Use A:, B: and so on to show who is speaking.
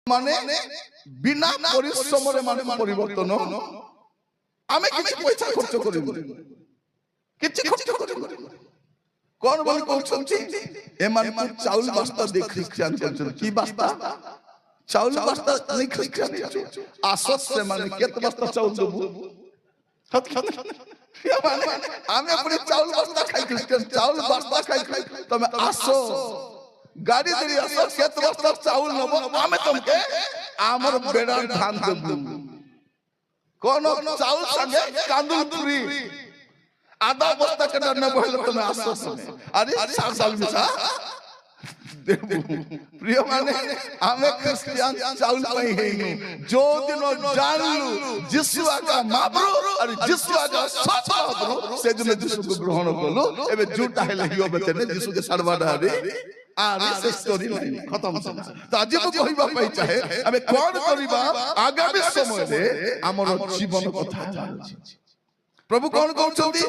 A: মানে বিনা পরিশ্রমরে মানে পরিবর্তন আমি কিছু পয়সা খরচ করি কিছু খরচ করি কোন বলি কৌছন্তি এমান চাউল বস্তা দিয়ে খ্রিস্টান করছেন কি বস্তা চাউল বস্তা নেই খ্রিস্টান আসত সে মানে কত বস্তা চাউল দেব আমি अपने চাউল বস্তা খাই খ্রিস্টান চাউল বস্তা খাই তুমি আসো গাড়ি ধরে আসো কত বস্তা চাউল নেব আমি তোমাকে আমার বেড়ার ধান দেব কোন চাউল সঙ্গে কান্দুল পুরি आधा बस्ता के डरने पहले तो मैं आसपास में अरे 4 साल में सा प्रिय माने हमें क्रिश्चियन चाउल पाई है जो दिनों जान लू जिसु आका माबरो और जिसु आका सच माबरो से दिन जिसु को ग्रहण करो एबे झूठा है लियो बचने जिसु के सरवाडा रे आरे से स्टोरी लाइन खत्म से तो आज को कहिबा पाई चाहे हमें कोन करिबा आगामी समय रे हमर जीवन कथा प्रभु कौन कहउछंती